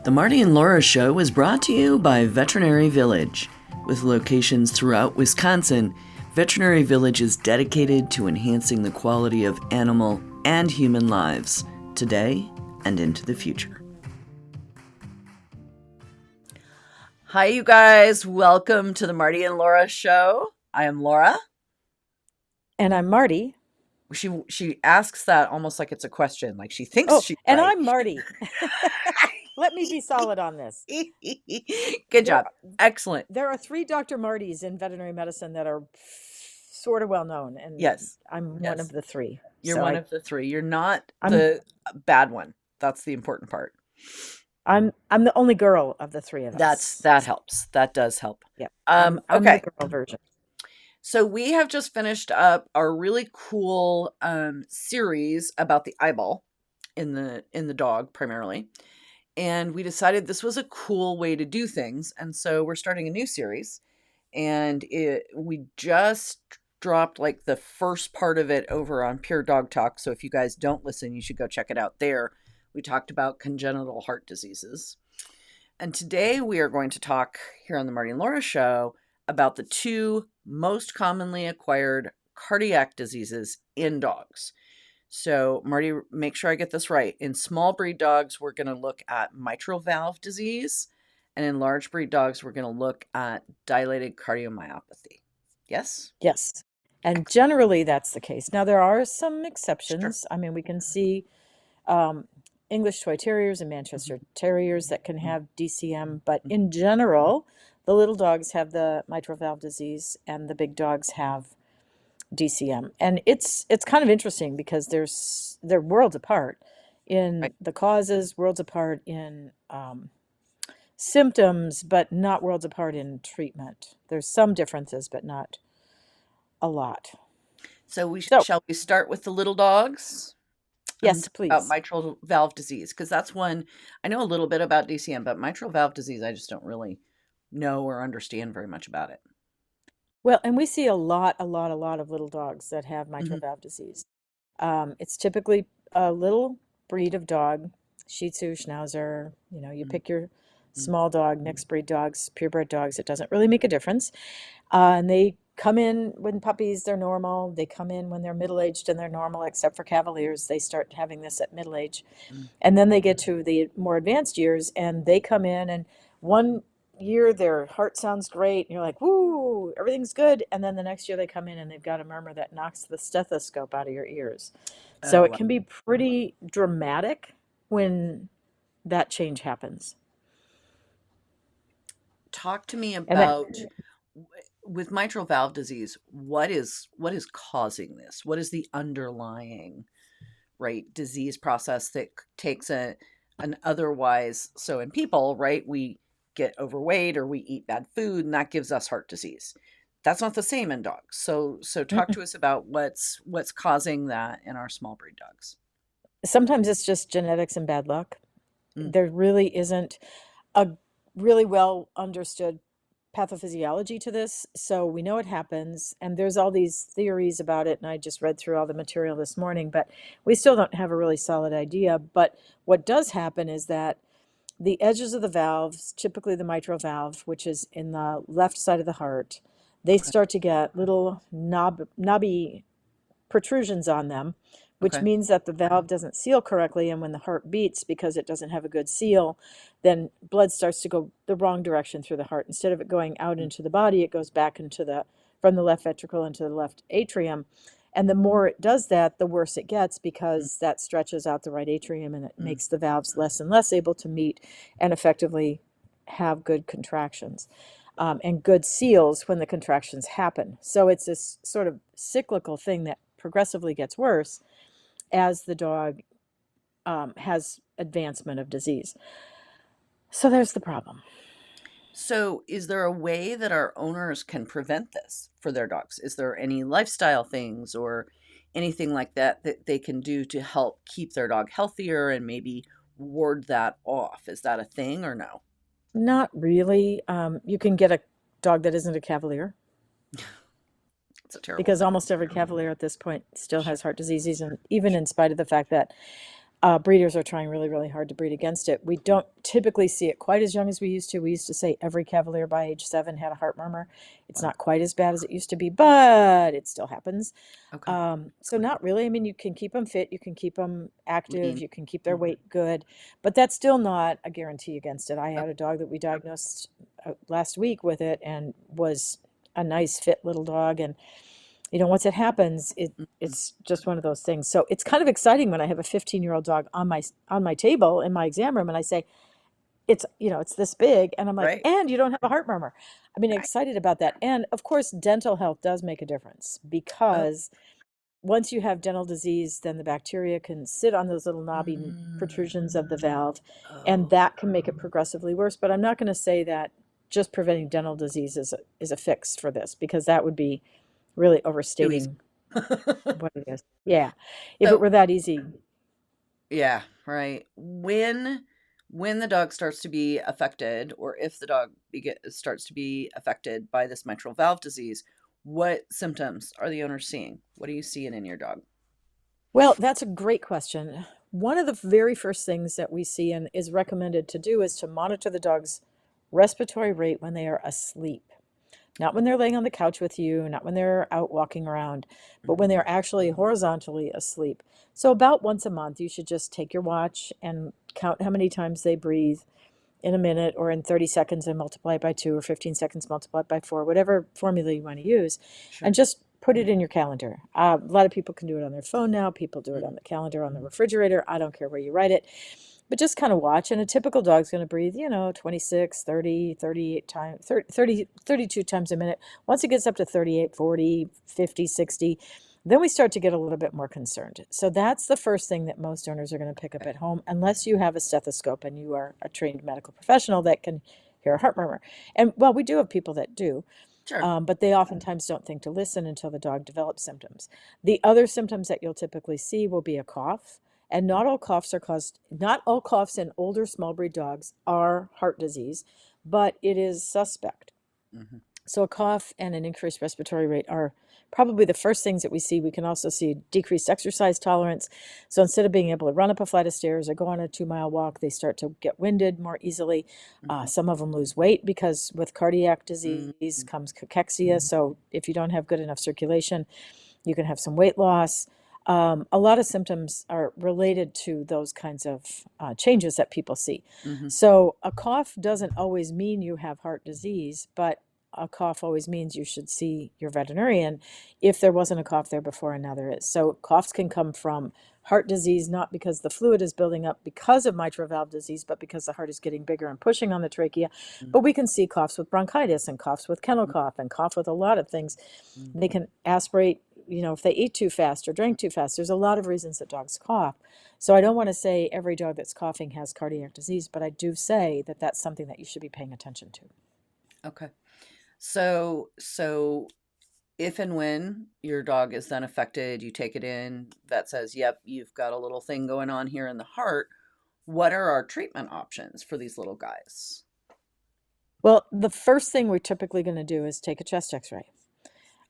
The Marty and Laura Show is brought to you by Veterinary Village. With locations throughout Wisconsin, Veterinary Village is dedicated to enhancing the quality of animal and human lives today and into the future. Hi, you guys. Welcome to the Marty and Laura Show. I am Laura. And I'm Marty. She asks that almost like it's a question, like she thinks she's and right. I'm Marty. Let me be solid on this. Good job. Excellent. There are 3 Dr. Martys in veterinary medicine that are sort of well known, and yes, I'm one of the 3. You're one of the 3. You're not the bad one. That's the important part. I'm the only girl of the 3 of us. That helps. That does help. Yeah. I'm okay. The girl version. So we have just finished up our really cool series about the eyeball in the dog primarily. And we decided this was a cool way to do things. And so we're starting a new series. And we just dropped like the first part of it over on Pure Dog Talk. So if you guys don't listen, you should go check it out there. We talked about congenital heart diseases. And today we are going to talk here on the Marty and Laura Show about the 2 most commonly acquired cardiac diseases in dogs. So, Marty, make sure I get this right. In small breed dogs, we're going to look at mitral valve disease. And in large breed dogs, we're going to look at dilated cardiomyopathy. Yes? Yes. And generally that's the case. Now, there are some exceptions. Sure. I mean, we can see English Toy Terriers and Manchester Terriers that can have DCM. But in general, the little dogs have the mitral valve disease and the big dogs have DCM. And it's kind of interesting because they're worlds apart in the causes, worlds apart in symptoms, but not worlds apart in treatment. There's some differences, but not a lot. So shall we start with the little dogs? Yes, please. About mitral valve disease, because that's one I know a little bit about DCM, but mitral valve disease, I just don't really know or understand very much about it. Well, and we see a lot of little dogs that have mitral valve disease. It's typically a little breed of dog, Shih Tzu, Schnauzer, you pick your small dog, mixed breed dogs, purebred dogs, it doesn't really make a difference. And they come in when puppies, they're normal. They come in when they're middle-aged and they're normal, except for Cavaliers. They start having this at middle age. And then they get to the more advanced years and they come in and one year their heart sounds great and you're like, woo, everything's good. And then the next year they come in and they've got a murmur that knocks the stethoscope out of your ears. So it can be pretty dramatic when that change happens. Talk to me about with mitral valve disease, what is causing this? What is the underlying disease process that takes an otherwise, so in people, we get overweight or we eat bad food and that gives us heart disease. That's not the same in dogs. So talk to us about what's causing that in our small breed dogs. Sometimes it's just genetics and bad luck. There really isn't a really well understood pathophysiology to this. So we know it happens and there's all these theories about it. And I just read through all the material this morning, but we still don't have a really solid idea. But what does happen is that the edges of the valves, typically the mitral valve, which is in the left side of the heart, they start to get little knobby protrusions on them, which means that the valve doesn't seal correctly. And when the heart beats, because it doesn't have a good seal, then blood starts to go the wrong direction through the heart. Instead of it going out into the body, it goes back from the left ventricle into the left atrium. And the more it does that, the worse it gets because that stretches out the right atrium and it makes the valves less and less able to meet and effectively have good contractions and good seals when the contractions happen. So it's this sort of cyclical thing that progressively gets worse as the dog has advancement of disease. So there's the problem. So is there a way that our owners can prevent this for their dogs? Is there any lifestyle things or anything like that that they can do to help keep their dog healthier and maybe ward that off? Is that a thing or no? Not really. You can get a dog that isn't a Cavalier. It's a terrible because almost every Cavalier at this point still has heart disease, even in spite of the fact that Breeders are trying really, really hard to breed against it. We don't typically see it quite as young as we used to. We used to say every Cavalier by age 7 had a heart murmur. It's Wow. not quite as bad as it used to be, but it still happens. Okay. So not really. I mean, you can keep them fit, you can keep them active, Lean. you can keep their weight good, but that's still not a guarantee against it. I Oh, had a dog that we diagnosed last week with it and was a nice fit little dog. And once it happens, mhm. it's just one of those things. So it's kind of exciting when I have a 15-year-old dog on my table in my exam room, and I say, it's this big, and I'm like, Right. and you don't have a heart murmur. I mean, Right. excited about that. And of course, dental health does make a difference, Oh. because once you have dental disease, then the bacteria can sit on those little knobby Mm. protrusions of the valve, and Oh. that can make it progressively worse. But I'm not going to say that just preventing dental disease is a fix for this, because that would be really Too easy. overstating what it is. Yeah. If it So, were that easy. yeah, right. When the dog starts to be affected, or if the dog starts to be affected by this mitral valve disease, what symptoms are the owners seeing? What are you seeing in your dog? Well, that's a great question. One of the very first things that we see and is recommended to do is to monitor the dog's respiratory rate when they are asleep. Not when they're laying on the couch with you, not when they're out walking around, but when Mhm. they're actually horizontally asleep. So about once a month, you should just take your watch and count how many times they breathe in a minute or in 30 seconds and multiply it by 2, or 15 seconds multiplied by 4, whatever formula you want to use, and Sure. just put it in your calendar. A lot of people can do it on their phone now. People do it Mm. on the calendar, on the refrigerator. I don't care where you write it, but just kind of watch. And a typical dog's going to breathe, 26, 30, 38 times, 30, 32 times a minute. Once it gets up to 38, 40, 50, 60, then we start to get a little bit more concerned. So that's the first thing that most owners are going to pick up Okay. at home, unless you have a stethoscope and you are a trained medical professional that can hear a heart murmur. And well, we do have people that do, Sure. but they oftentimes don't think to listen until the dog develops symptoms. The other symptoms that you'll typically see will be a cough. And not all coughs in older small breed dogs are heart disease, but it is suspect. Mhm. So a cough and an increased respiratory rate are probably the first things that we see. We can also see decreased exercise tolerance. So instead of being able to run up a flight of stairs or go on a 2-mile walk, they start to get winded more easily. Mhm. Some of them lose weight because with cardiac disease Mhm. comes cachexia. So if you don't have good enough circulation, you can have some weight loss. A lot of symptoms are related to those kinds of changes that people see. Mhm. So a cough doesn't always mean you have heart disease, but a cough always means you should see your veterinarian if there wasn't a cough there before and now there is. So coughs can come from heart disease, not because the fluid is building up because of mitral valve disease, but because the heart is getting bigger and pushing on the trachea. Mhm. But we can see coughs with bronchitis and coughs with kennel cough and cough with a lot of things. Mhm. They can aspirate, if they eat too fast or drink too fast. There's a lot of reasons that dogs cough. So I don't want to say every dog that's coughing has cardiac disease, but I do say that that's something that you should be paying attention to. Okay. So if and when your dog is then affected, you take it in, vet says, "Yep, you've got a little thing going on here in the heart." What are our treatment options for these little guys? Well, the first thing we're typically going to do is take a chest x-ray.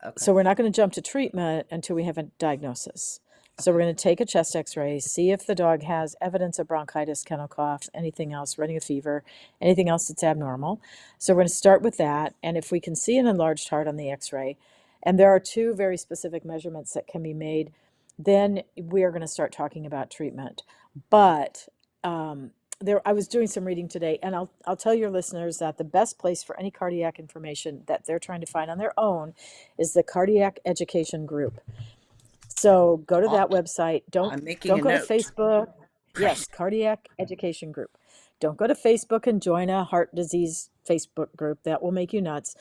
Okay. So we're not going to jump to treatment until we have a diagnosis. So we're Okay. going to take a chest x-ray, see if the dog has evidence of bronchitis, kennel cough, anything else, running a fever, anything else that's abnormal. So we're going to start with that. And if we can see an enlarged heart on the x-ray, and there are two very specific measurements that can be made, then we are going to start talking about treatment. But I was doing some reading today, and I'll tell your listeners that the best place for any cardiac information that they're trying to find on their own is the Cardiac Education Group. So go to Oh, that website. Don't I'm making don't a go to note. Facebook. Right. Yes, Cardiac Education Group. Don't go to Facebook and join a heart disease Facebook group. That will make you nuts.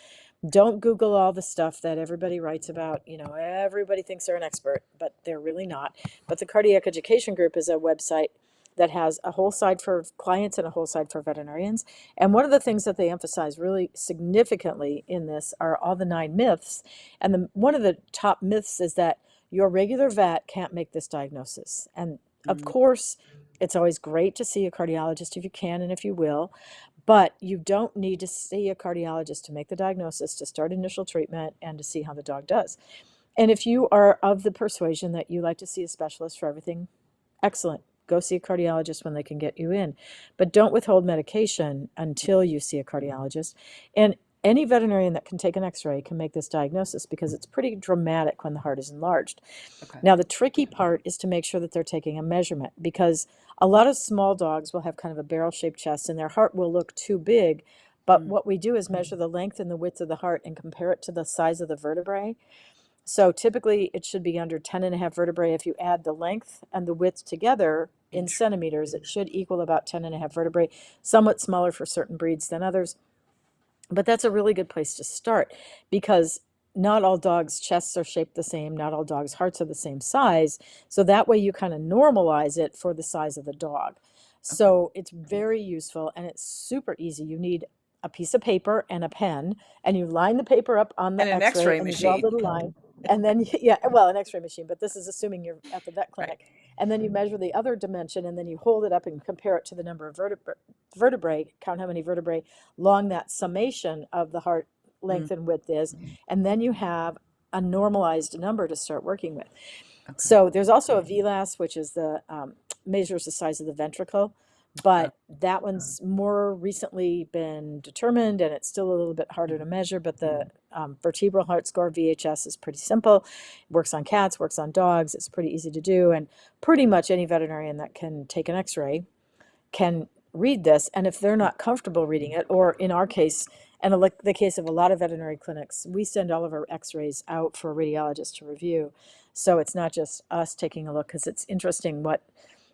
Don't Google all the stuff that everybody writes about. Everybody thinks they're an expert, but they're really not. But the Cardiac Education Group is a website that has a whole side for clients and a whole side for veterinarians. And one of the things that they emphasize really significantly in this are all the 9 myths. And one of the top myths is that your regular vet can't make this diagnosis. And of Mm. course, it's always great to see a cardiologist if you can and if you will, but you don't need to see a cardiologist to make the diagnosis, to start initial treatment, and to see how the dog does. And if you are of the persuasion that you like to see a specialist for everything, excellent. go see a cardiologist when they can get you in. But don't withhold medication until you see a cardiologist. And any veterinarian that can take an x-ray can make this diagnosis because it's pretty dramatic when the heart is enlarged. Okay. Now, the tricky part is to make sure that they're taking a measurement, because a lot of small dogs will have kind of a barrel-shaped chest and their heart will look too big. But what we do is measure the length and the width of the heart and compare it to the size of the vertebrae. So typically it should be under 10.5 vertebrae. If you add the length and the width together in centimeters, it should equal about 10.5 vertebrae, somewhat smaller for certain breeds than others. But that's a really good place to start, because not all dogs' chests are shaped the same. Not all dogs' hearts are the same size. So that way you kind of normalize it for the size of the dog. So it's very useful and it's super easy. You need a piece of paper and a pen, and you line the paper up on the And an x-ray X-ray and you draw a machine. little line. And then, yeah, well, an x-ray machine, but this is assuming you're at the vet Right. clinic. And then you measure the other dimension, and then you hold it up and compare it to the number of vertebrae, count how many vertebrae long that summation of the heart length and width is. And then you have a normalized number to start working with. Okay. So there's also a VLAS, which is the measures the size of the ventricle, but that one's more recently been determined, and it's still a little bit harder to measure. But the vertebral heart score, VHS, is pretty simple. It works on cats, works on dogs. It's pretty easy to do, and pretty much any veterinarian that can take an x-ray can read this. And if they're not comfortable reading it, or in our case, and the case of a lot of veterinary clinics, we send all of our x-rays out for a radiologist to review. So it's not just us taking a look, because it's interesting what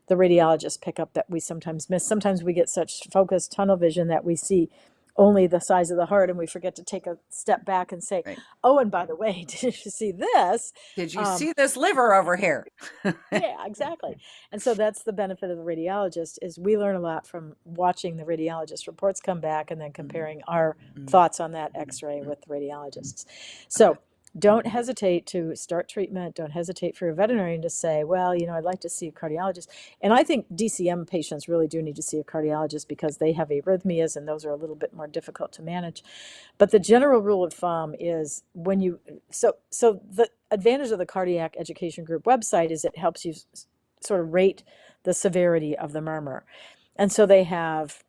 the radiologists pick up that we sometimes miss. Sometimes we get such focused tunnel vision that we see only the size of the heart, and we forget to take a step back and say, Right. oh, and by the way, did you see this? Did you see this liver over here? Yeah, exactly. And so that's the benefit of the radiologist, is we learn a lot from watching the radiologist reports come back and then comparing our thoughts on that x-ray with the radiologists. So don't hesitate to start treatment. Don't hesitate for your veterinarian to say, well, I'd like to see a cardiologist. And I think DCM patients really do need to see a cardiologist, because they have arrhythmias, and those are a little bit more difficult to manage. But the general rule of thumb is, so the advantage of the Cardiac Education Group website is it helps you sort of rate the severity of the murmur. And so they have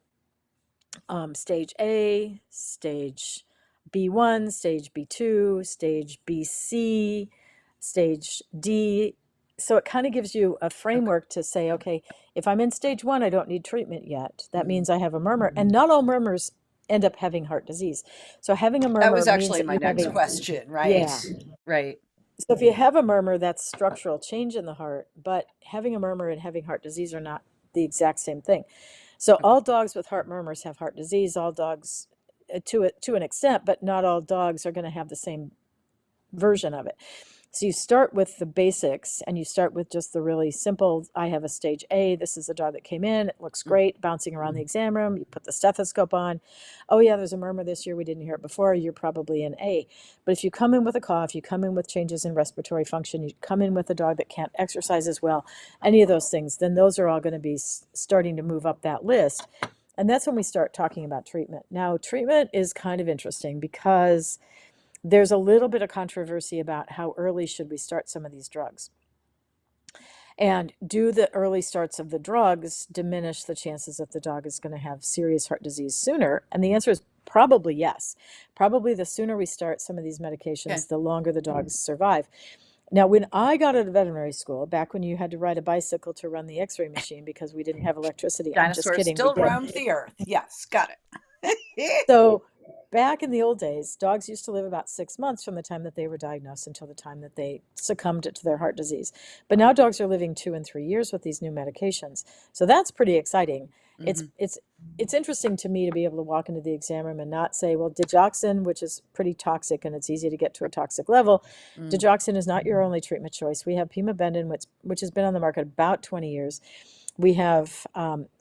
stage A, stage B1, stage B2, stage BC, stage D. So it kind of gives you a framework to say, okay, if I'm in stage 1, I don't need treatment yet. That means I have a murmur. And not all murmurs end up having heart disease. So having a murmur That was means actually that my you have next question, right? Yeah. Right. So if you have a murmur, that's structural change in the heart, but having a murmur and having heart disease are not the exact same thing. So all dogs with heart murmurs have heart disease. All dogs, to an extent, but not all dogs are going to have the same version of it. So you start with the basics, and you start with just the really simple. I have a stage A. This is a dog that came in. It looks great, bouncing around the exam room. You put the stethoscope on. Oh yeah, there's a murmur this year. We didn't hear it before. You're probably in A. But if you come in with a cough, you come in with changes in respiratory function, you come in with a dog that can't exercise as well, any of those things, then those are all going to be starting to move up that list. And that's when we start talking about treatment. Now, treatment is kind of interesting, because there's a little bit of controversy about how early should we start some of these drugs. And do the early starts of the drugs diminish the chances that the dog is going to have serious heart disease sooner? And the answer is probably yes. Probably the sooner we start some of these medications, the longer the dogs survive. Now, when I got out of veterinary school, back when you had to ride a bicycle to run the x-ray machine because we didn't have electricity. I'm just Dinosaurs kidding. still roamed the earth. Yes, got it. So back in the old days, dogs used to live about 6 months from the time that they were diagnosed until the time that they succumbed to their heart disease. But now dogs are living 2 and 3 years with these new medications. So that's pretty exciting. It's interesting to me to be able to walk into the exam room and not say, well, digoxin, which is pretty toxic and it's easy to get to a toxic level, digoxin is not your only treatment choice. We have pimabendin, which has been on the market about 20 years. We have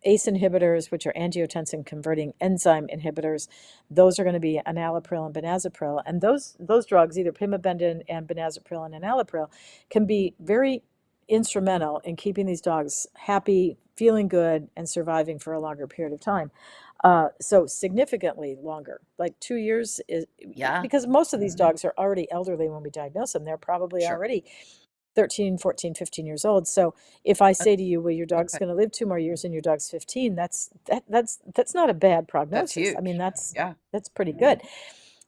ACE inhibitors, which are angiotensin converting enzyme inhibitors. Those are going to be enalapril and benazepril. And those drugs, either pimabendin and benazepril and enalapril, can be very instrumental in keeping these dogs happy, feeling good, and surviving for a longer period of time. So significantly longer, like 2 years is, Yeah. because most of these dogs are already elderly when we diagnose them. They're probably already 13, 14, 15 years old. So if I Uh, say to you, well, your dog's Okay. going to live 2 more years and your dog's 15, that's not a bad That's prognosis. I mean, huge. Yeah. that's pretty good.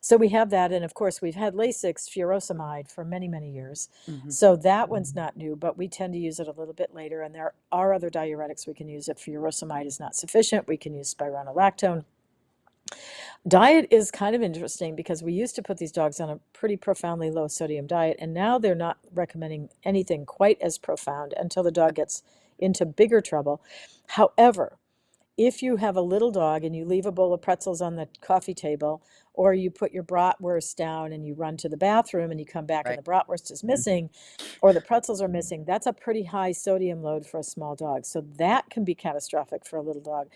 So we have that, and of course we've had Lasix furosemide for many, many years. Hmm. So that one's not new, but we tend to use it a little bit later. And there are other diuretics we can use if furosemide is not sufficient. We can use spironolactone. Diet is kind of interesting because we used to put these dogs on a pretty profoundly low sodium diet, and now they're not recommending anything quite as profound until the dog gets into bigger trouble. However, if you have a little dog and you leave a bowl of pretzels on the coffee table, or you put your bratwurst down and you run to the bathroom and you come back and Right. the bratwurst is missing, or the pretzels are missing, that's a pretty high sodium load for a small dog. So that can be catastrophic for a little dog.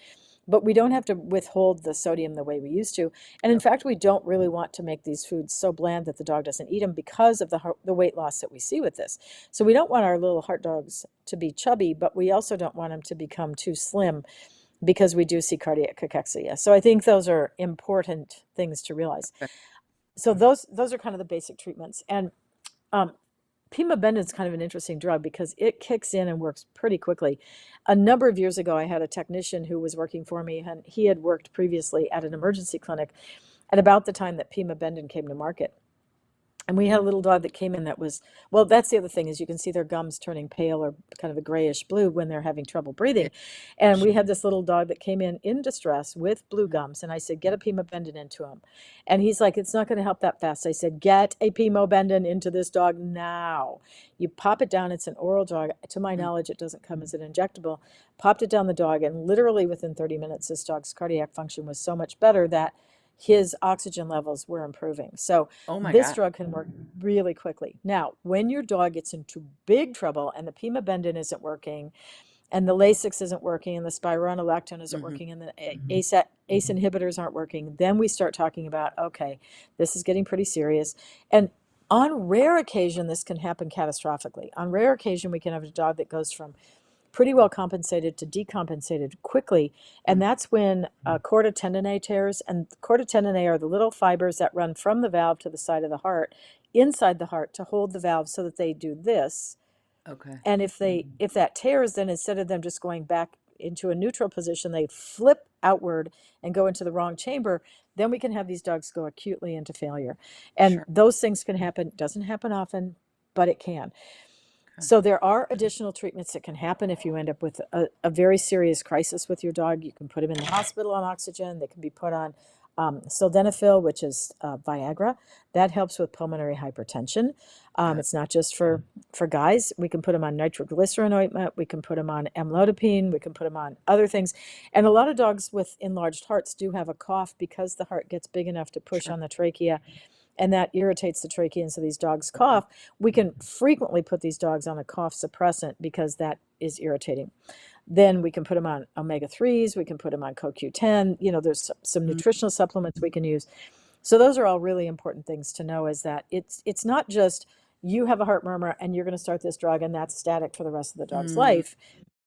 But we don't have to withhold the sodium the way we used to. And in Yep. fact, we don't really want to make these foods so bland that the dog doesn't eat them because of the weight loss that we see with this. So we don't want our little heart dogs to be chubby, but we also don't want them to become too slim because we do see cardiac cachexia. So I think those are important things to realize. Okay. So those are kind of the basic treatments. And um, Pemabendin is kind of an interesting drug because it kicks in and works pretty quickly. A number of years ago, I had a technician who was working for me, and he had worked previously at an emergency clinic at about the time that Pemabendin came to market. And we had a little dog that came in that was, well, that's the other thing is you can see their gums turning pale or kind of a grayish blue when they're having trouble breathing. Yeah. And we had this little dog that came in distress with blue Mhm. gums. And I said, get a Pemabendin into him. And he's like, it's not going to help that fast. I said, get a Pemabendin into this dog now. You pop it down. It's an oral drug. To my Mm. knowledge, it doesn't come as an injectable. Popped it down the dog. And literally within 30 minutes, this dog's cardiac function was so much better that his oxygen levels were improving. So Oh my this God. drug can work really quickly. Now, when your dog gets into big trouble and the Pemabendin isn't working, and the Lasix isn't working, and the spironolactone isn't Hmm. working, and the ACE inhibitors aren't working, then we start talking about, okay, this is getting pretty serious. And on rare occasion, this can happen catastrophically. On rare occasion, we can have a dog that goes from pretty well compensated to decompensated quickly. And Mm. that's when chorda tendineae tears. And chorda tendineae are the little fibers that run from the valve to the side of the heart, inside the heart, to hold the valve so that they do this. Okay. And if that tears, then instead of them just going back into a neutral position, they flip outward and go into the wrong chamber, then we can have these dogs go acutely into failure. And Sure. those things can happen. Doesn't happen often, but it can. Okay. So there are additional treatments that can happen if you end up with a very serious crisis with your dog. You can put them in the hospital on oxygen. They can be put on sildenafil, which is Viagra. That helps with pulmonary hypertension. Got it. It's not just for guys. We can put them on nitroglycerin ointment. We can put them on amlodipine. We can put them on other things. And a lot of dogs with enlarged hearts do have a cough because the heart gets big enough to push Sure. on the trachea, and that irritates the trachea, and so these dogs cough. We can frequently put these dogs on a cough suppressant because that is irritating. Then we can put them on omega-3s, we can put them on CoQ10. There's some Mm. nutritional supplements we can use. So those are all really important things to know, is that it's not just you have a heart murmur and you're going to start this drug and that's static for the rest of the dog's Mm. life.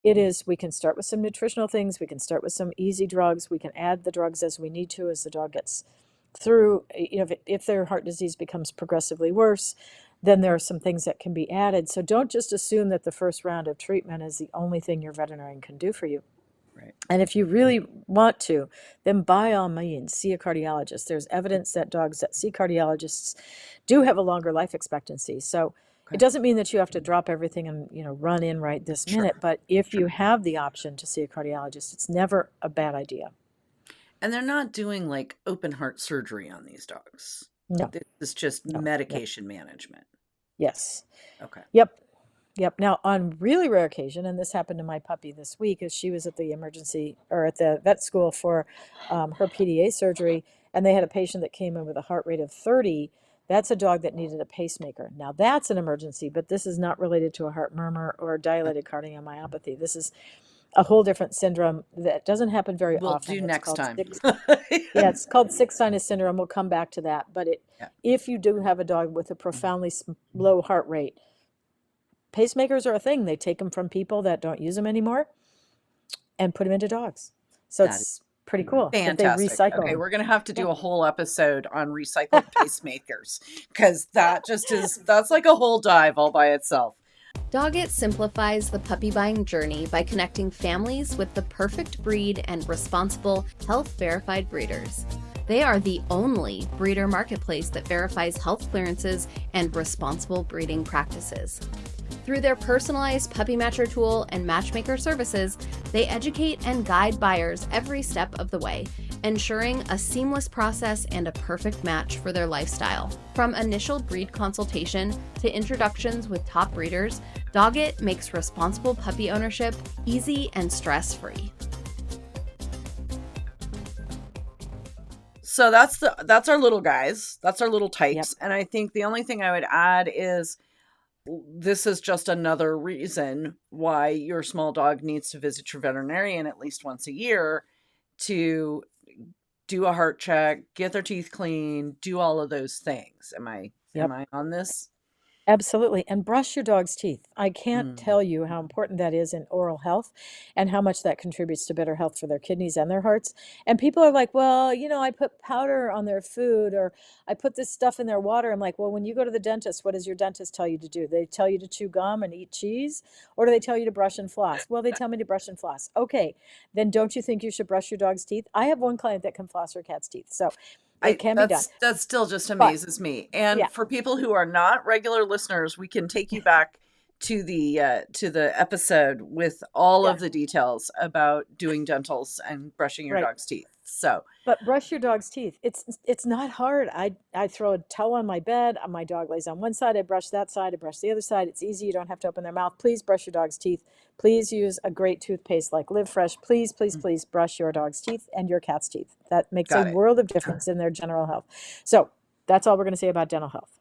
It is, we can start with some nutritional things, we can start with some easy drugs, we can add the drugs as we need to as the dog gets through. If their heart disease becomes progressively worse, then there are some things that can be added. So don't just assume that the first round of treatment is the only thing your veterinarian can do for you. Right. And if you really want to, then by all means, see a cardiologist. There's evidence that dogs that see cardiologists do have a longer life expectancy. So it Okay. doesn't mean that you have to drop everything and run in right this Sure. minute. But if Sure. you have the option to see a cardiologist, it's never a bad idea. And they're not doing like open heart surgery on these dogs. No, This is just no, no. medication management. Yes. Okay. Yep. Yep. Now, on really rare occasion, and this happened to my puppy this week, as she was at the emergency or at the vet school for her PDA surgery, and they had a patient that came in with a heart rate of 30. That's a dog that needed a pacemaker. Now, that's an emergency, but this is not related to a heart murmur or dilated cardiomyopathy. This is a whole different syndrome that doesn't happen very We'll often. do It's next called time. yeah, it's called sick sinus syndrome. We'll come back to that. But Yeah. if you do have a dog with a profoundly low heart rate, pacemakers are a thing. They take them from people that don't use them anymore and put them into dogs. So That is it's pretty cool that they fantastic. recycle Okay, them. we're gonna have to do Yeah. a whole episode on recycled pacemakers because that's like a whole dive all by itself. Doggett simplifies the puppy buying journey by connecting families with the perfect breed and responsible, health-verified breeders. They are the only breeder marketplace that verifies health clearances and responsible breeding practices. Through their personalized puppy matcher tool and matchmaker services, they educate and guide buyers every step of the way, ensuring a seamless process and a perfect match for their lifestyle. From initial breed consultation to introductions with top breeders, Doggett makes responsible puppy ownership easy and stress-free. So that's our little guys. That's our little types. Yep. And I think the only thing I would add is this is just another reason why your small dog needs to visit your veterinarian at least once a year to do a heart check, get their teeth clean, do all of those things. Am Yep. I on this? Absolutely. And brush your dog's teeth. I can't Mm. tell you how important that is in oral health and how much that contributes to better health for their kidneys and their hearts. And people are like, well, I put powder on their food or I put this stuff in their water. I'm like, well, when you go to the dentist, what does your dentist tell you to do? They tell you to chew gum and eat cheese, or do they tell you to brush and floss? Well, they tell me to brush and floss. Okay, then don't you think you should brush your dog's teeth? I have one client that can floss her cat's teeth. So it can be done. That still just But amazes me. And yeah, for people who are not regular listeners, we can take you back to the episode with all yeah, of the details about doing dentals and brushing your right. dog's teeth. So, But brush your dog's teeth. It's not hard. I throw a towel on my bed. My dog lays on one side. I brush that side. I brush the other side. It's easy. You don't have to open their mouth. Please brush your dog's teeth. Please use a great toothpaste like Live Fresh. Please, please, mm, please brush your dog's teeth and your cat's teeth. That makes a got it. world of difference in their general health. So that's all we're going to say about dental health.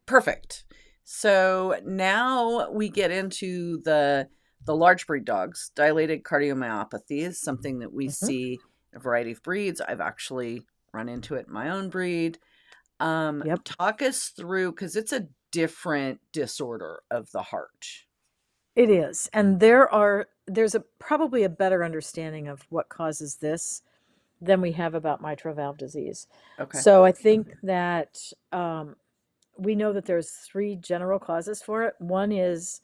Perfect. So now we get into the large breed dogs. Dilated cardiomyopathy is something that we Mhm. see in a variety of breeds. I've actually run into it in my own breed. Yep. Talk us through, because it's a different disorder of the heart. It is. And there's probably a better understanding of what causes this than we have about mitral valve disease. Okay. So I think that we know that there's three general causes for it. One is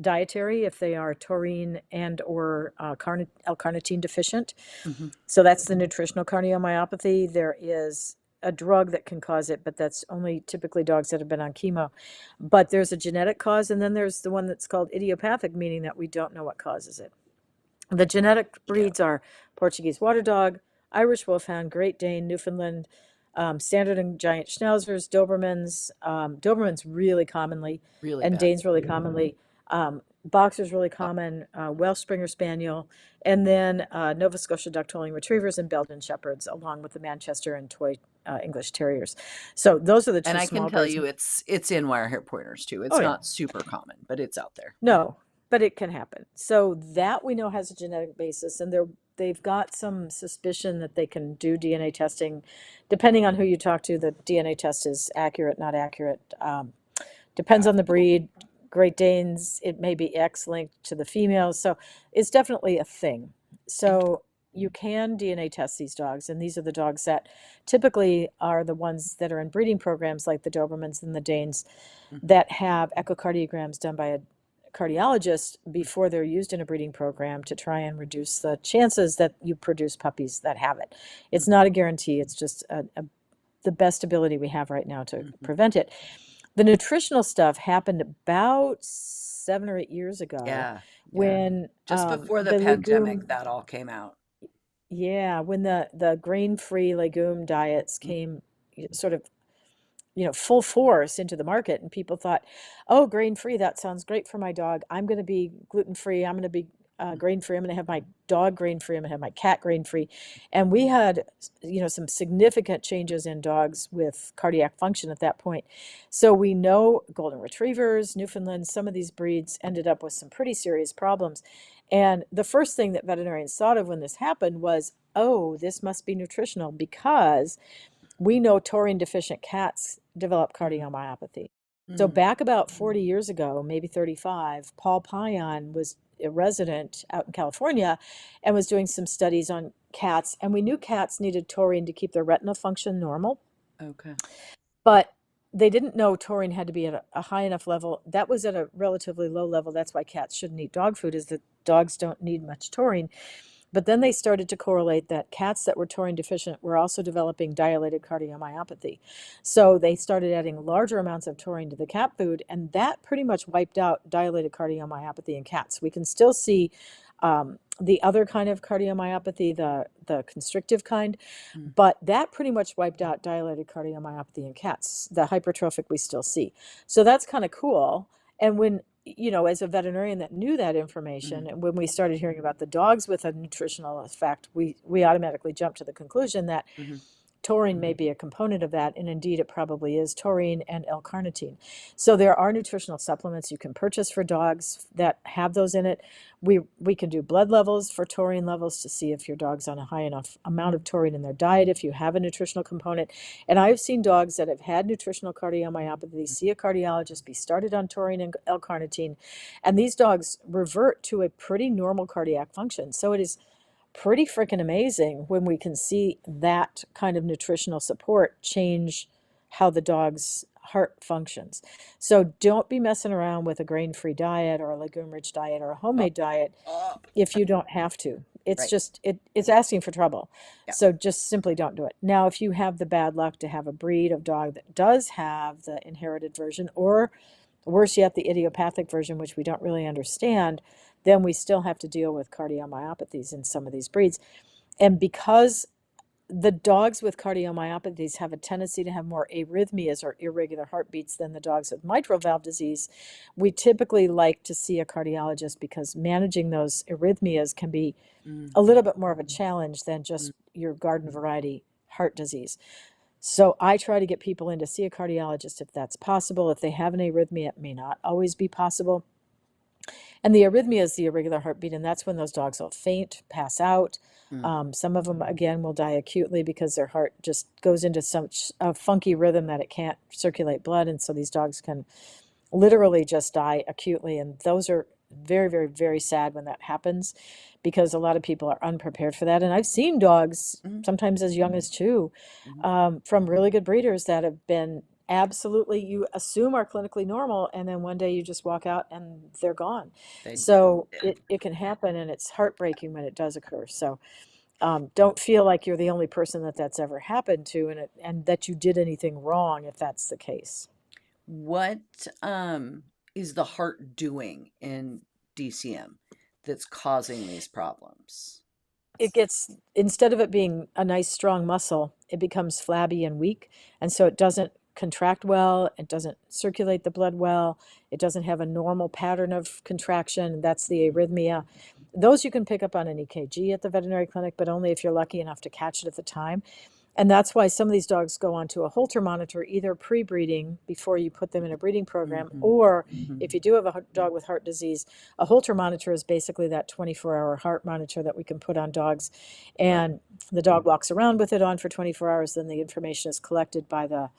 dietary, if they are taurine and or L-carnitine deficient. Hmm. So that's the nutritional cardiomyopathy. There is a drug that can cause it, but that's only typically dogs that have been on chemo. But there's a genetic cause, and then there's the one that's called idiopathic, meaning that we don't know what causes it. The genetic Yeah. breeds are Portuguese Water Dog, Irish Wolfhound, Great Dane, Newfoundland, Standard and Giant Schnauzers, Dobermans, Dobermans really commonly, Really and bad. Danes really commonly. Boxers really common, Welsh Springer Spaniel, and then Nova Scotia Duck-Tolling Retrievers and Belgian Shepherds, along with the Manchester and Toy English Terriers. So those are the And two I can small tell breeds. you it's in wire hair pointers too. It's Oh yeah, not super common, but it's out there. no, but it can happen. So that we know has a genetic basis, and they've got some suspicion that they can do DNA testing. Depending on who you talk to, the DNA test is accurate, not accurate. Depends Got on it. the breed. Great Danes, it may be X linked to the females. So it's definitely a thing. So you can DNA test these dogs, and these are the dogs that typically are the ones that are in breeding programs like the Dobermans and the Danes Mhm. that have echocardiograms done by a cardiologist before they're used in a breeding program to try and reduce the chances that you produce puppies that have it. It's not a guarantee. It's just the best ability we have right now to Mhm. prevent it. The nutritional stuff happened about 7 or 8 years ago Yeah. when Just before the the pandemic, legume, that all came out. yeah, when the grain-free legume diets Mm. came sort of full force into the market, and people thought, oh, grain-free, that sounds great for my dog. I'm going to be gluten-free. I'm going to be grain-free. I'm going to have my dog grain-free. I'm going to have my cat grain-free. And we had, some significant changes in dogs with cardiac function at that point. So we know golden retrievers, Newfoundlands, some of these breeds ended up with some pretty serious problems. And the first thing that veterinarians thought of when this happened was, oh, this must be nutritional, because we know taurine deficient cats develop cardiomyopathy. So Mm. back about 40 years ago, maybe 35, Paul Payan was a resident out in California and was doing some studies on cats. And we knew cats needed taurine to keep their retina function normal. Okay. But they didn't know taurine had to be at a high enough level. That was at a relatively low level. That's why cats shouldn't eat dog food, is that dogs don't need much taurine. But then they started to correlate that cats that were taurine deficient were also developing dilated cardiomyopathy. So they started adding larger amounts of taurine to the cat food, and that pretty much wiped out dilated cardiomyopathy in cats. We can still see the other kind of cardiomyopathy, the constrictive kind, but that pretty much wiped out dilated cardiomyopathy in cats. The hypertrophic we still see. So that's kind of cool. And when, as a veterinarian that knew that information, and when we started hearing about the dogs with a nutritional effect, we automatically jumped to the conclusion that taurine may be a component of that, and indeed it probably is, taurine and L-carnitine. So there are nutritional supplements you can purchase for dogs that have those in it. We can do blood levels for taurine levels to see if your dog's on a high enough amount of taurine in their diet, if you have a nutritional component. And I've seen dogs that have had nutritional cardiomyopathy see a cardiologist, be started on taurine and L-carnitine, and these dogs revert to a pretty normal cardiac function. So it is pretty freaking amazing when we can see that kind of nutritional support change how the dog's heart functions. So don't be messing around with a grain-free diet or a legume-rich diet or a homemade diet if you don't have to. It's Right. just it's asking for trouble. Yeah. So just simply don't do it. Now, if you have the bad luck to have a breed of dog that does have the inherited version, or worse yet, the idiopathic version, which we don't really understand, then we still have to deal with cardiomyopathies in some of these breeds. And because the dogs with cardiomyopathies have a tendency to have more arrhythmias or irregular heartbeats than the dogs with mitral valve disease, we typically like to see a cardiologist because managing those arrhythmias can be a little bit more of a challenge than just your garden variety heart disease. So I try to get people in to see a cardiologist if that's possible. If they have an arrhythmia, it may not always be possible. And the arrhythmia is the irregular heartbeat, and that's when those dogs will faint, pass out. Some of them, again, will die acutely because their heart just goes into such a funky rhythm that it can't circulate blood, and so these dogs can literally just die acutely. And those are very, very, very sad when that happens, because a lot of people are unprepared for that. And I've seen dogs, sometimes as young as 2, from really good breeders that have been absolutely, you assume are clinically normal, and then one day you just walk out and they're gone. So it can happen, and it's heartbreaking when it does occur. So don't feel like you're the only person that's ever happened to, and that you did anything wrong if that's the case. What is the heart doing in DCM that's causing these problems? It gets, instead of it being a nice strong muscle, it becomes flabby and weak, and so it doesn't contract well, it doesn't circulate the blood well, it doesn't have a normal pattern of contraction. That's the arrhythmia. Those you can pick up on an EKG at the veterinary clinic, but only if you're lucky enough to catch it at the time. And that's why some of these dogs go onto a Holter monitor, either pre-breeding before you put them in a breeding program, or if you do have a dog with heart disease, a Holter monitor is basically that 24-hour heart monitor that we can put on dogs. And the dog walks around with it on for 24 hours, then the information is collected by the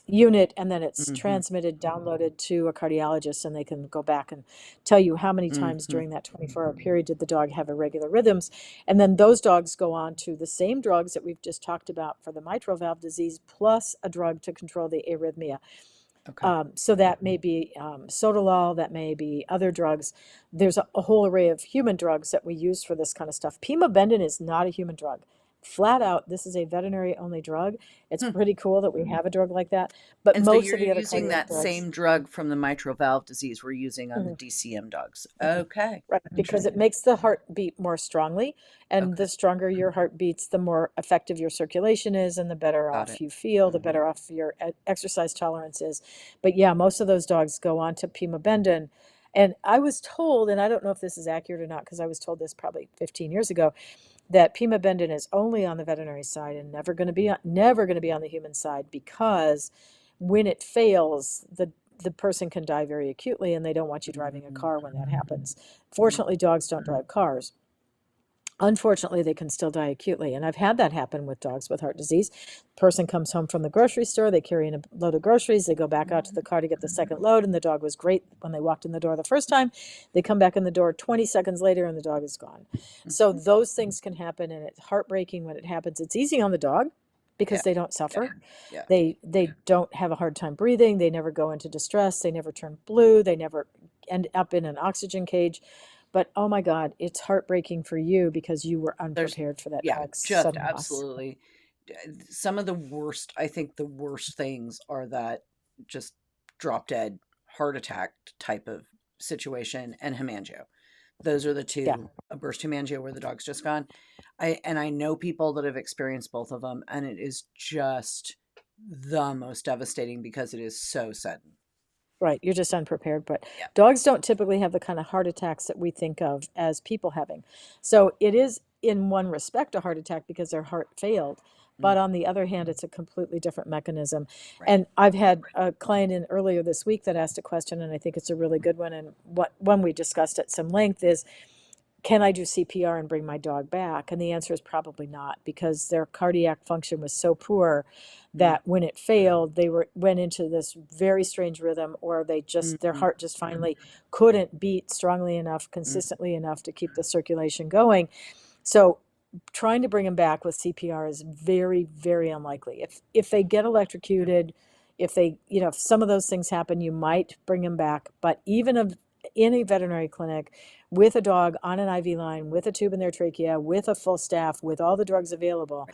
unit, and then it's transmitted, downloaded to a cardiologist, and they can go back and tell you how many times during that 24-hour period did the dog have irregular rhythms. And then those dogs go on to the same drugs that we've just talked about for the mitral valve disease, plus a drug to control the arrhythmia. Okay. So that may be Sotalol, that may be other drugs. There's a whole array of human drugs that we use for this kind of stuff. Pimabendin is not a human drug. Flat out, this is a veterinary-only drug. It's pretty cool that we have a drug like that. But And so most you're of the other using cardiac that drugs, same drug from the mitral valve disease we're using on the DCM dogs. Okay. right, because it makes the heart beat more strongly, and the stronger your heart beats, the more effective your circulation is, and the better Got off it. you feel, the better off your exercise tolerance is. But yeah, most of those dogs go on to Pimabendin. And I was told, and I don't know if this is accurate or not, because I was told this probably 15 years ago, that Pimabendin is only on the veterinary side and never going to be on the human side, because when it fails, the person can die very acutely, and they don't want you driving a car when that happens. Fortunately, dogs don't drive cars. Unfortunately, they can still die acutely. And I've had that happen with dogs with heart disease. Person comes home from the grocery store, they carry in a load of groceries, they go back out to the car to get the second load, and the dog was great when they walked in the door the first time. They come back in the door 20 seconds later, and the dog is gone. So those things can happen, and it's heartbreaking when it happens. It's easy on the dog, because Yeah. they don't suffer. Yeah. They don't have a hard time breathing. They never go into distress. They never turn blue. They never end up in an oxygen cage. But oh my God, it's heartbreaking for you because you were There's, unprepared for that yeah, dog's just sudden loss. absolutely. Some of the worst, I think the worst things are that just drop dead heart attack type of situation and hemangio. Those are the Yeah. two, a burst hemangio where the dog's just gone. I know people that have experienced both of them, and it is just the most devastating because it is so sudden. Right, you're just unprepared, but Yeah. dogs don't typically have the kind of heart attacks that we think of as people having. So it is, in one respect, a heart attack because their heart failed. But on the other hand, it's a completely different mechanism. Right. And I've had a client in earlier this week that asked a question, and I think it's a really good one. And what one we discussed at some length is, can I do CPR and bring my dog back? And the answer is probably not, because their cardiac function was so poor that when it failed, they went into this very strange rhythm, or they just, their heart just finally couldn't beat strongly enough, consistently enough to keep the circulation going. So trying to bring them back with CPR is very, very unlikely. If they get electrocuted, if they, if some of those things happen, you might bring them back. But even in a veterinary clinic with a dog on an IV line, with a tube in their trachea, with a full staff, with all the drugs available,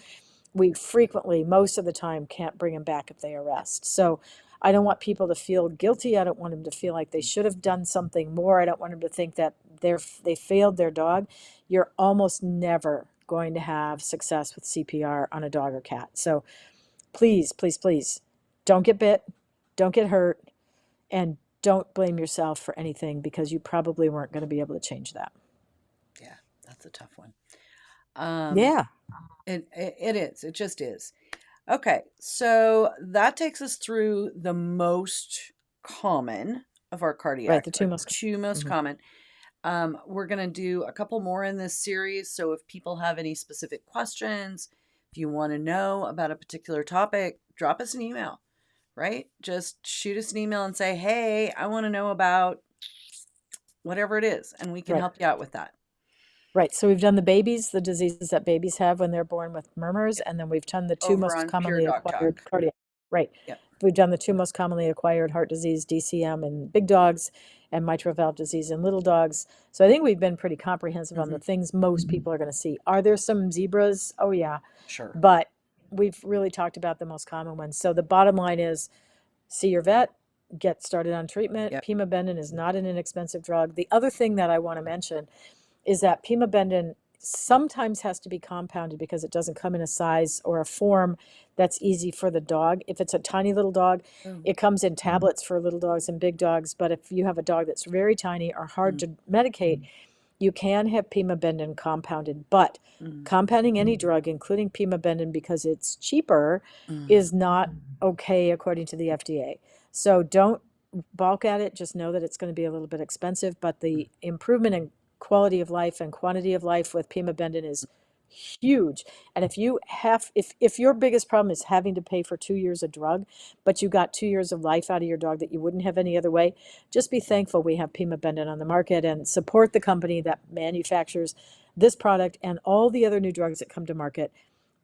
we frequently, most of the time, can't bring them back if they arrest. So I don't want people to feel guilty. I don't want them to feel like they should have done something more. I don't want them to think that they failed their dog. You're almost never going to have success with CPR on a dog or cat. So please, please, please, don't get bit, don't get hurt, and don't blame yourself for anything, because you probably weren't going to be able to change that. Yeah, that's a tough one. Yeah. It is. It just is. Okay, so that takes us through the most common of our cardiac. Right, the two most common. We're going to do a couple more in this series. So if people have any specific questions, if you want to know about a particular topic, drop us an email, right? Just shoot us an email and say, hey, I want to know about whatever it is, and we can help you out with that. Right. So we've done the babies, the diseases that babies have when they're born with murmurs, and then we've done the two most commonly acquired cardiac. Right. Yep. We've done the two most commonly acquired heart disease, DCM in big dogs, and mitral valve disease in little dogs. So I think we've been pretty comprehensive on the things most people are going to see. Are there some zebras? Oh yeah. Sure. But we've really talked about the most common ones. So the bottom line is, see your vet, get started on treatment. Yep. Pemabendin is not an inexpensive drug. The other thing that I want to mention is that pemabendin sometimes has to be compounded because it doesn't come in a size or a form that's easy for the dog. If it's a tiny little dog, it comes in tablets for little dogs and big dogs. But if you have a dog that's very tiny or hard to medicate, you can have pemabendin compounded. But compounding any drug, including pemabendin, because it's cheaper, is not okay according to the FDA. So don't balk at it. Just know that it's going to be a little bit expensive, but the improvement in quality of life and quantity of life with pemabendin is huge. And if your biggest problem is having to pay for 2 years of drug, but you got 2 years of life out of your dog that you wouldn't have any other way, just be thankful we have pemabendin on the market, and support the company that manufactures this product and all the other new drugs that come to market.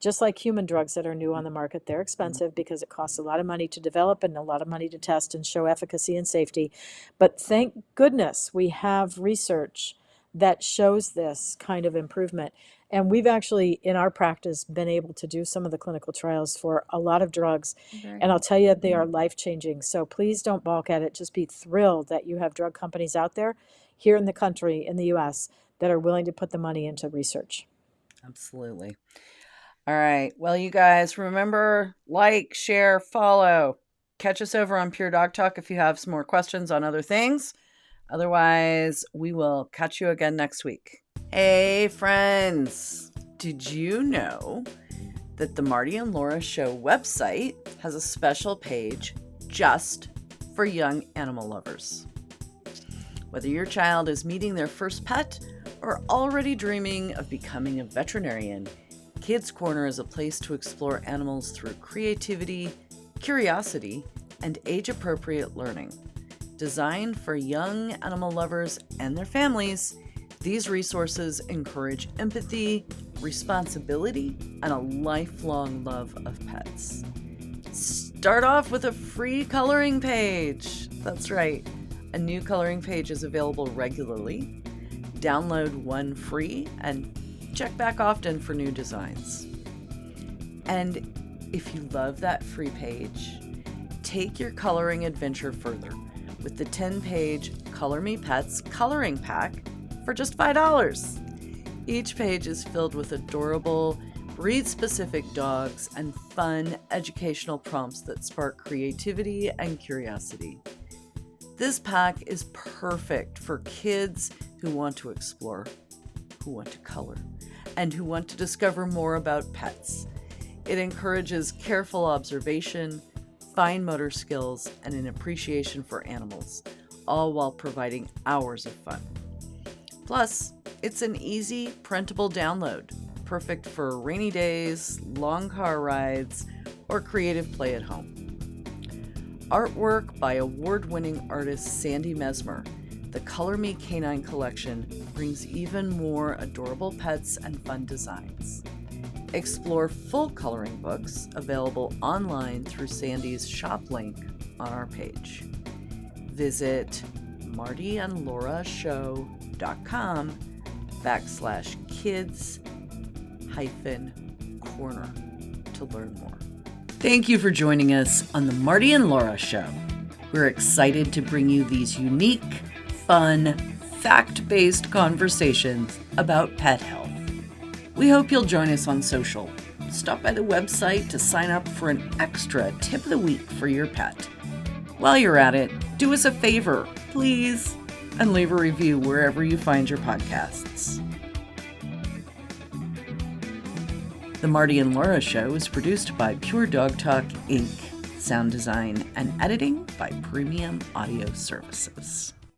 Just like human drugs that are new on the market, they're expensive because it costs a lot of money to develop and a lot of money to test and show efficacy and safety. But thank goodness we have research that shows this kind of improvement. And we've actually, in our practice, been able to do some of the clinical trials for a lot of drugs. And I'll tell you, they are life-changing. So please don't balk at it. Just be thrilled that you have drug companies out there here in the country, in the US, that are willing to put the money into research. Absolutely. All right. Well, you guys, remember, like, share, follow. Catch us over on Pure Dog Talk if you have some more questions on other things. Otherwise, we will catch you again next week. Hey, friends. Did you know that the Marty and Laura Show website has a special page just for young animal lovers? Whether your child is meeting their first pet or already dreaming of becoming a veterinarian, Kids Corner is a place to explore animals through creativity, curiosity, and age-appropriate learning. Designed for young animal lovers and their families, these resources encourage empathy, responsibility, and a lifelong love of pets. Start off with a free coloring page. That's right, a new coloring page is available regularly. Download one free and check back often for new designs. And if you love that free page, take your coloring adventure further with the 10-page Color Me Pets coloring pack for just $5. Each page is filled with adorable, breed-specific dogs and fun educational prompts that spark creativity and curiosity. This pack is perfect for kids who want to explore, who want to color, and who want to discover more about pets. It encourages careful observation, fine motor skills, and an appreciation for animals, all while providing hours of fun. Plus, it's an easy, printable download, perfect for rainy days, long car rides, or creative play at home. Artwork by award-winning artist Sandy Mesmer, the Color Me Canine Collection brings even more adorable pets and fun designs. Explore full coloring books available online through Sandy's shop link on our page. Visit martyandlaurashow.com/kids-corner to learn more. Thank you for joining us on the Marty and Laura Show. We're excited to bring you these unique, fun, fact-based conversations about pet health. We hope you'll join us on social. Stop by the website to sign up for an extra tip of the week for your pet. While you're at it, do us a favor, please, and leave a review wherever you find your podcasts. The Marty and Laura Show is produced by Pure Dog Talk, Inc., sound design and editing by Premium Audio Services.